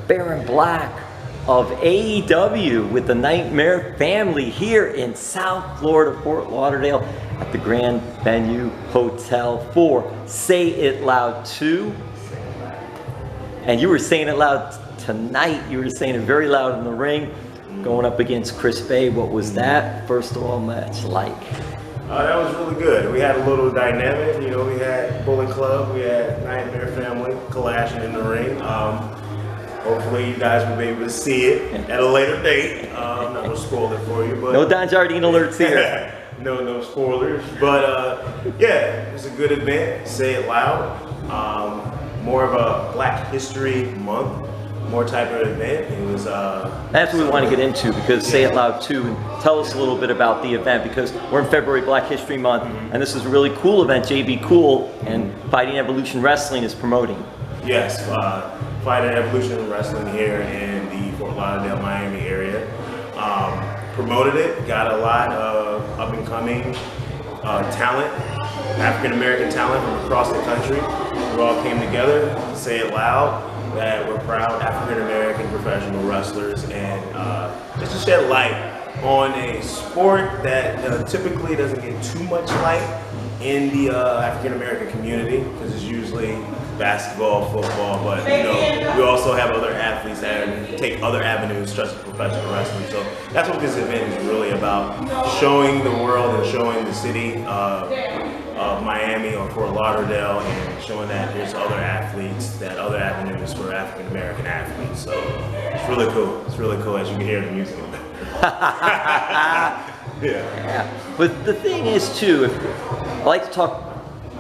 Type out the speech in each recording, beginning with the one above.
Baron Black of AEW with the Nightmare Family here in South Florida, Fort Lauderdale at the Grand Venue Hotel for Say It Loud 2. And you were saying it loud tonight. You were saying it very loud in the ring, going up against Chris Bay. What was that, first of all, match like? That was really good. We had a little dynamic. You know, we had Bullet Club, we had Nightmare Family clashing in the ring. Hopefully you guys will be able to see it at a later date. I'm not going to spoil it for you. But no Don Jardine alerts here. No spoilers. But yeah, it was a good event. Say it loud. More of a Black History Month, more type of event. It was. That's what we want to get into, because Say It Loud 2. And tell us a little bit about the event, because we're in February, Black History Month, and this is a really cool event. JB Cool and Fighting Evolution Wrestling is promoting. Yes, Fighting Evolution Wrestling here in the Fort Lauderdale, Miami area. Promoted it, got a lot of up and coming talent, African American talent from across the country. We all came together to say it loud that we're proud African American professional wrestlers, and just to shed light on a sport that typically doesn't get too much light in the African American community, because it's usually basketball, football, but you know, we also have other athletes that take other avenues such as professional wrestling. So that's what this event is really about, showing the world and showing the city of Miami or Fort Lauderdale, and showing that there's other athletes, that other avenues for African American athletes. So it's really cool. It's really cool, as you can hear the music in the background. Yeah. But the thing is too, I like to talk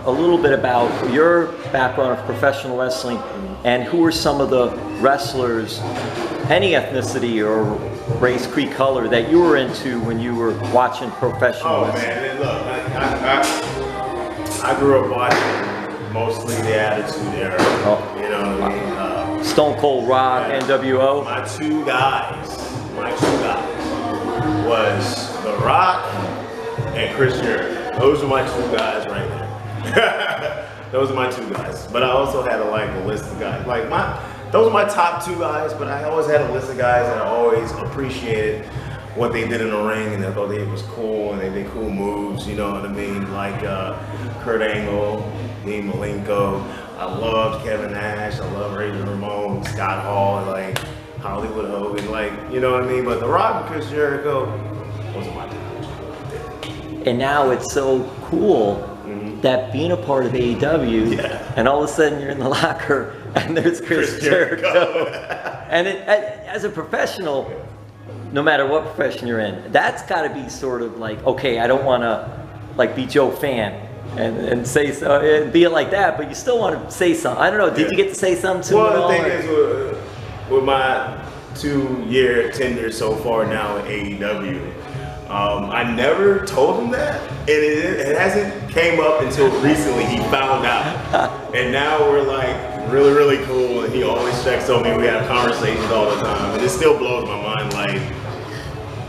a little bit about your background of professional wrestling and who are some of the wrestlers, any ethnicity or race, creed, color, that you were into when you were watching professional wrestling. Man, look, I grew up watching mostly the Attitude Era. You know what I mean? Stone Cold Rock, NWO. My two guys was The Rock and Chris Jericho. Those are my two guys right there. Those are my two guys. But I also had a list of guys. Those are my top two guys, but I always had a list of guys that I always appreciated what they did in the ring, and I thought it was cool, and they did cool moves, you know what I mean? Like Kurt Angle, Dean Malenko. I loved Kevin Nash. I loved Razor Ramon, Scott Hall, like Hollywood Hogan, like, you know what I mean? But The Rock and Chris Jericho wasn't my top. And now it's so cool that being a part of AEW, and all of a sudden you're in the locker and there's Chris Jericho. And as a professional, no matter what profession you're in, that's got to be sort of like, okay, I don't want to be Joe Fan and say so, and be it like that, but you still want to say something. I don't know, did you get to say something to him at all? Well, the thing is, with my 2-year tenure so far now at AEW, I never told him that, and it hasn't came up until recently. He found out, and now we're like really, really cool, and he always checks on me. We have conversations all the time, and it still blows my mind. Like,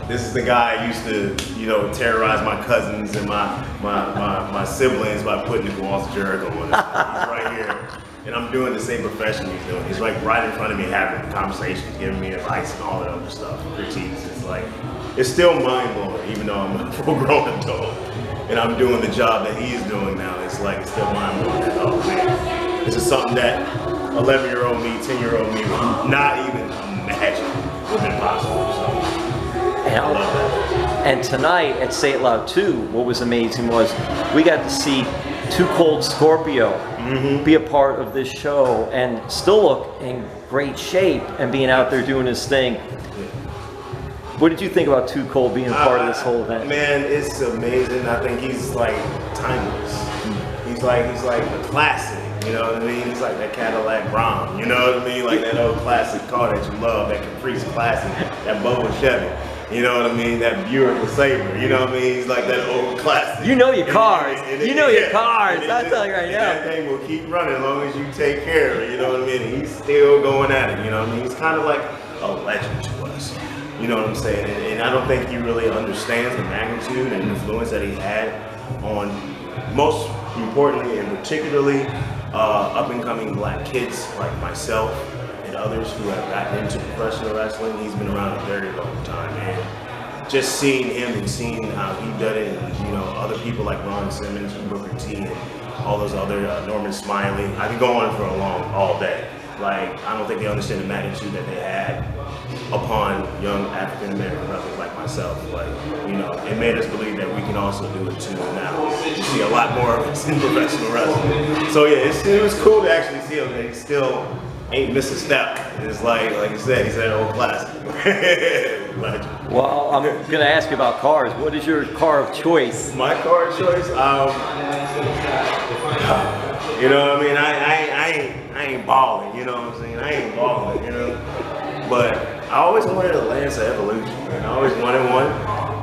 this is the guy I used to, you know, terrorize my cousins and my siblings by putting the walls of Jericho on him. He's right here, and I'm doing the same profession he's doing. He's like right in front of me, having conversations, giving me advice and all that other stuff, critiques. It's like, it's still mind-blowing, even though I'm a full-grown adult and I'm doing the job that he's doing now. It's like, it's still mind-blowing. Oh man, this is something that 11-year-old me, 10-year-old me would not even imagine would have been possible. So, I love that. And tonight at Say It Loud 2, what was amazing was we got to see Too Cold Scorpio be a part of this show and still look in great shape and being out there doing his thing. What did you think about Too Cold being part of this whole event? Man, it's amazing. I think he's like timeless. He's like a classic. You know what I mean? He's like that Cadillac Brown. You know what I mean? Like that old classic car that you love, that Caprice Classic, that Bubba Chevy. You know what I mean? That Buick LeSabre. You know what I mean? He's like that old classic. You know your cars. You know your cars. I'll tell you right now. That thing will keep running as long as you take care of it. You know what I mean? And he's still going at it. You know what I mean? He's kind of like a legend to us. You know what I'm saying? And I don't think he really understands the magnitude and influence that he had on, most importantly and particularly, up-and-coming Black kids like myself and others who have gotten into professional wrestling. He's been around a very long time, and just seeing him and seeing how he did it, and you know, other people like Ron Simmons and Booker T and all those other Norman Smiley. I could go on for all day. Like, I don't think they understand the magnitude that they had upon young African American wrestlers like myself. Like, you know, it made us believe that we can also do it too. Now you see a lot more of it in professional wrestling. So yeah, it was cool to actually see him. He still ain't missed a step. It's like you said, he's an old classic. Legend. Well, I'm gonna ask you about cars. What is your car of choice? My car of choice? You know what I mean? I ain't balling, you know what I'm saying? I ain't balling, you know? But I always wanted a Lancer Evolution. I always wanted one,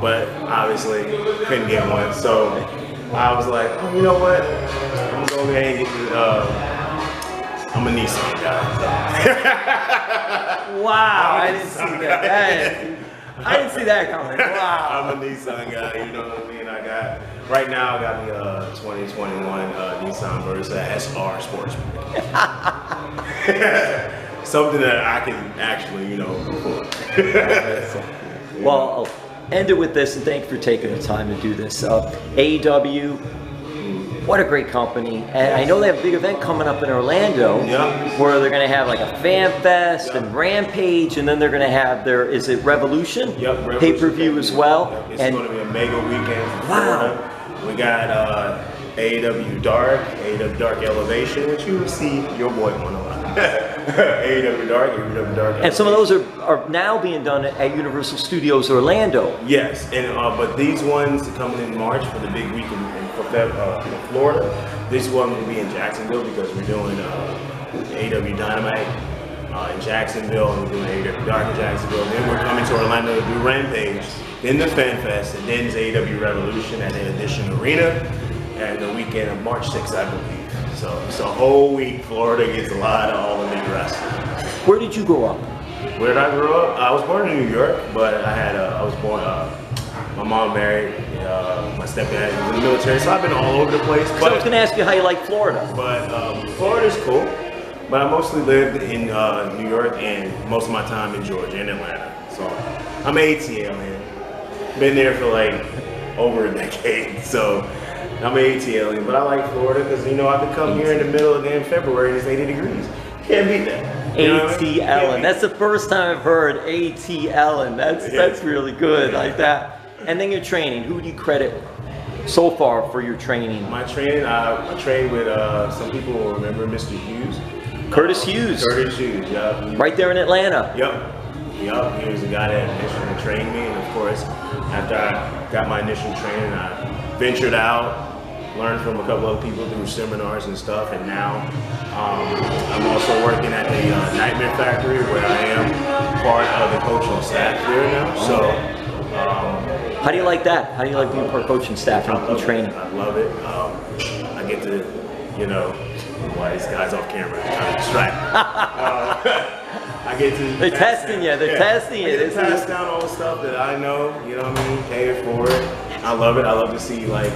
but obviously couldn't get one. So I was like, oh, you know what? I'm gonna go ahead and get I'm a Nissan guy. Wow, I didn't see that. I didn't see that coming. Wow. I'm a Nissan guy, you know what I mean? Right now I got the 2021 Nissan Versa SR Sportsback. Something that I can actually, you know, afford. Well, I'll end it with this, and thank you for taking the time to do this. AEW, what a great company. And I know they have a big event coming up in Orlando, where they're going to have like a fan fest and Rampage, and then they're going to have their, is it Revolution? Revolution pay-per-view as well. It's going to be a mega weekend for Florida. We got AEW Dark, AEW Dark Elevation, which you will see your boy on a lot. AEW Dark, AEW Dark. And some of those are now being done at Universal Studios Orlando. Yes, and but these ones coming in March for the big week in Florida. This one will be in Jacksonville because we're doing AEW Dynamite in Jacksonville, and we're doing AEW Dark in Jacksonville. Then we're coming to Orlando to do Rampage, then the Fan Fest, and then AEW Revolution at the Edition Arena, and the weekend of March 6th, I believe. So it's a whole week. Florida gets a lot of all the big wrestling. Where did you grow up? Where did I grow up? I was born in New York, but I was born. My mom married. My stepdad was in the military, so I've been all over the place. So I was going to ask you how you like Florida. But Florida's cool. But I mostly lived in New York and most of my time in Georgia and Atlanta. So I'm an ATL man. Been there for like over a decade. So I'm an ATL, but I like Florida because, you know, I could come here in the middle of damn February and it's 80 degrees. Can't beat that. ATL, that's the first time I've heard ATL, that's really good, like that. And then your training, who do you credit so far for your training? My training, I trained with some people will remember Mr. Hughes. Curtis Hughes. Curtis Hughes, yeah. Right there in Atlanta. Yep. He was the guy that initially trained me, and of course, after I got my initial training, I ventured out, learned from a couple of people through seminars and stuff, and now I'm also working at the Nightmare Factory, where I am part of the coaching staff there now. So, how do you like that? How do you like being part coaching staff and training? I love it. I get to, you know, why these guys off camera kind of distracted. I get to. They're testing you. They're testing you. I get to pass down all the stuff that I know. You know what I mean? Pay it forward. I love it. I love to see like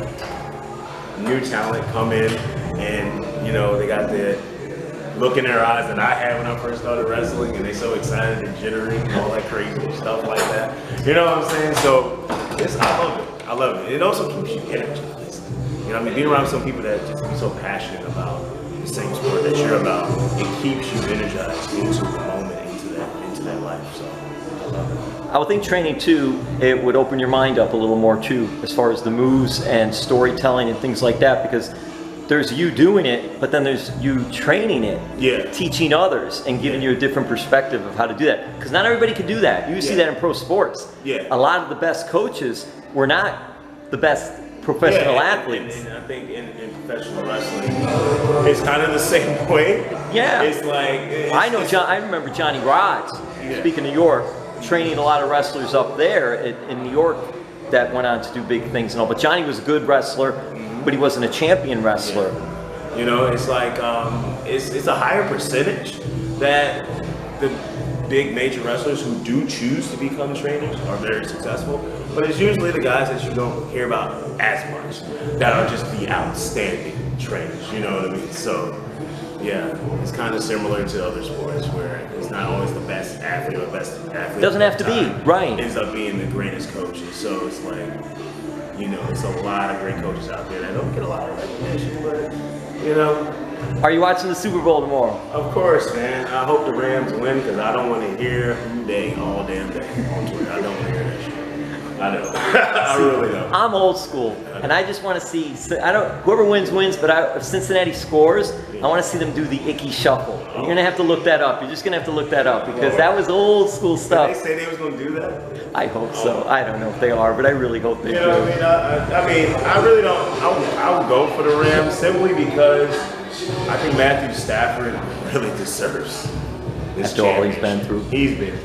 new talent come in, and you know they got the look in their eyes that I had when I first started wrestling, and they're so excited and jittery and all that crazy stuff like that. You know what I'm saying? So I love it. I love it. It also keeps you energized. You know what I mean? Being around some people that just be so passionate about the same sport that you're about, it keeps you energized into the moment, into that life. So I love it. I would think training too, it would open your mind up a little more too, as far as the moves and storytelling and things like that, because there's you doing it, but then there's you training it, teaching others and giving you a different perspective of how to do that. Because not everybody can do that. You see that in pro sports. A lot of the best coaches were not the best professional athletes. And I think in professional wrestling, it's kind of the same way. It's like I remember Johnny Rods, speaking of New York, training a lot of wrestlers up there in New York that went on to do big things and all. But Johnny was a good wrestler, but he wasn't a champion wrestler. You know, it's like it's a higher percentage that the big major wrestlers who do choose to become trainers are very successful, but it's usually the guys that you don't hear about as much that are just the outstanding trainers. You know what I mean? So Yeah, it's kind of similar to other sports where it's not always the best athlete or best athlete. Doesn't have to be, right. Ends up being the greatest coaches. So it's like, you know, it's a lot of great coaches out there that don't get a lot of recognition, but, you know. Are you watching the Super Bowl tomorrow? Of course, man. I hope the Rams win because I don't want to hear who they all damn day on Twitter. I don't want to hear that shit. I know. I really don't. I'm old school, and I just want to see. Whoever wins wins. But if Cincinnati scores, I want to see them do the icky shuffle. You're gonna have to look that up. You're just gonna have to look that up because that was old school stuff. Did they say they was gonna do that? I hope so. I don't know if they are, but I really hope they do. You know what I mean? I really don't. I would go for the Rams simply because I think Matthew Stafford really deserves this after all he's been through. He's been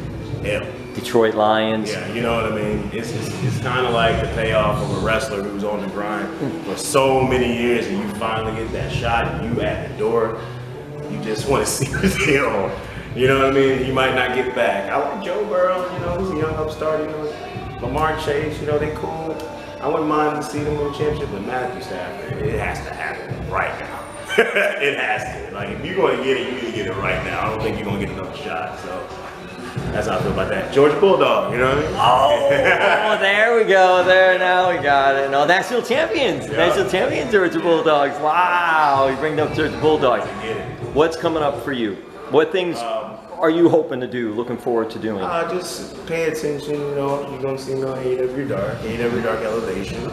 ill. Detroit Lions. Yeah, you know what I mean? It's kind of like the payoff of a wrestler who's on the grind for so many years and you finally get that shot and you at the door, you just want to see his deal. You know what I mean? He might not get back. I like Joe Burrow, you know, he's a young upstart, you know, Lamar Chase, you know, they cool. I wouldn't mind to see them win a championship, but Matthew Stafford, it has to happen right now. It has to. Like, if you're going to get it, you need to get it right now. I don't think you're going to get another shot, so. That's how I feel about that. Georgia Bulldog, you know what I mean? Oh, there we go. There, now we got it. No, national champions. Yeah. National champions, Georgia Bulldogs. Wow, you bring up Georgia Bulldogs. I get it. What's coming up for you? What things are you hoping to do, looking forward to doing? Just pay attention, you know. You're going to see me on AEW Dark Elevation.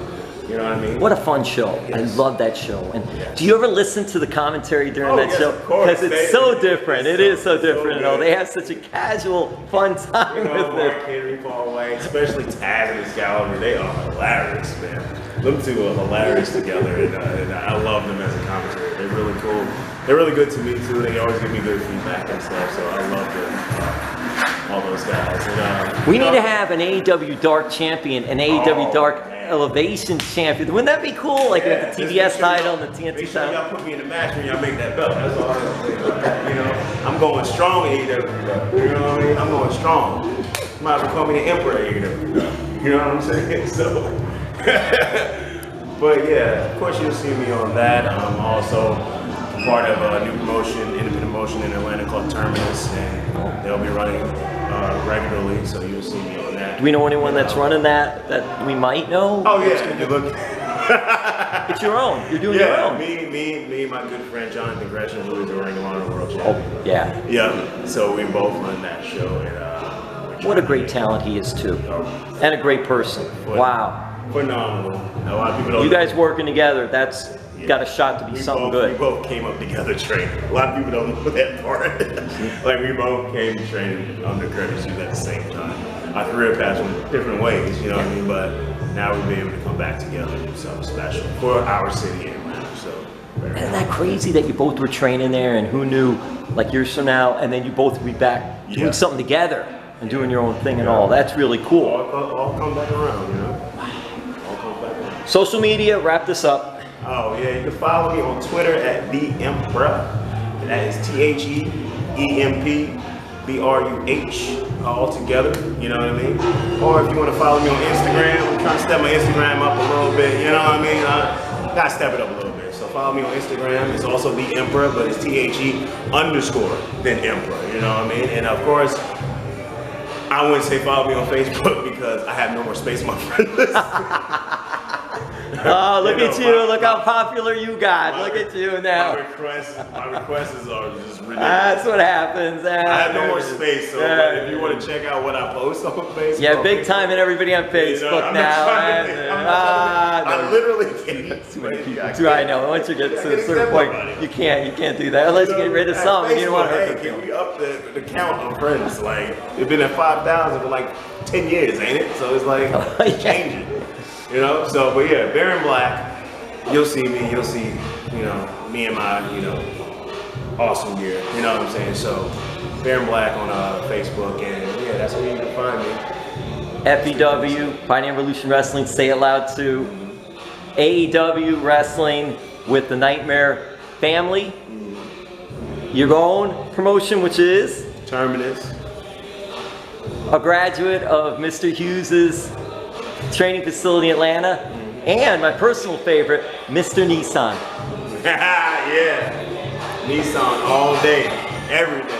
You know what I mean? What a fun show. Yes. I love that show. And do you ever listen to the commentary during that show? Of course. Because it's so different. It is so different. You know, they have such a casual, fun time with it. Henry Paul White, especially Taz and Excalibur, they are hilarious, man. Them two are hilarious together, and I love them as a commentator. They're really cool. They're really good to me, too. They always give me good feedback and stuff, so I love them. All those guys. And, we need to have an AEW Dark champion, an AEW Dark Elevation champion. Wouldn't that be cool? Like with the TBS title and the TNT make sure title. y'all put me in the match when y'all make that belt. That's all I'm saying about that. You know, I'm going strong AEW. You know what I mean? I'm going strong. You might as well call me the Emperor AEW. You know what I'm saying? So, but yeah, of course you'll see me on that. I'm also part of a new promotion, independent promotion in Atlanta called Terminus, and they'll be running regularly, so you'll see me on that. Do we know anyone that's running that we might know? Oh yeah, you look. It's your own. You're doing your own. Me, and my good friend Jonathan Gresham, who is the Ring of Honor World Champ. Oh yeah. Yeah. So we both run that show, and what a great talent he is too, and a great person. Wow. Phenomenal. A lot of people don't. You guys working together, that's got a shot to be something good. We both came up together training. A lot of people don't know that part. Like we both came training under Curtis Hughes at the same time. Our career paths went different ways, you know what I mean? But now we've been able to come back together and do something special for our city in Atlanta. So isn't that crazy that you both were training there and who knew like years from now and then you both would be back doing something together and doing your own thing and all. That's really cool. All come back around, you know? All comes back around. Social media, wrap this up. Oh yeah, you can follow me on Twitter at The Emperor. That is TheEmpBruh, all together, you know what I mean? Or if you want to follow me on Instagram, I'm trying to step my Instagram up a little bit, you know what I mean? Gotta step it up a little bit. So follow me on Instagram. It's also The Emperor, but it's THE_, then Emperor, you know what I mean? And of course, I wouldn't say follow me on Facebook because I have no more space on my friend list. Oh, look at you. Look how popular you got. Look at you now. My requests are just ridiculous. That's what happens. I have no more space, so if you want to check out what I post on Facebook. Yeah, big time and everybody on Facebook now. I literally can't. I know. Once you get to a certain point, you can't do that unless you get rid of some. You don't want to hurt them. Can we up the count of friends? Like, it's been at 5,000 for like 10 years, ain't it? So it's like changing. You know, so, but yeah, Baron Black, you'll see me, you'll see, you know, me and my, you know, awesome gear, you know what I'm saying? So, Baron Black on Facebook, and yeah, that's where you can find me. FEW, Pioneer Revolution Wrestling, say it loud too. AEW Wrestling with the Nightmare family. Your own promotion, which is? Terminus. A graduate of Mr. Hughes's training facility in Atlanta, and my personal favorite, Mr. Nissan. Yeah. Nissan all day, every day.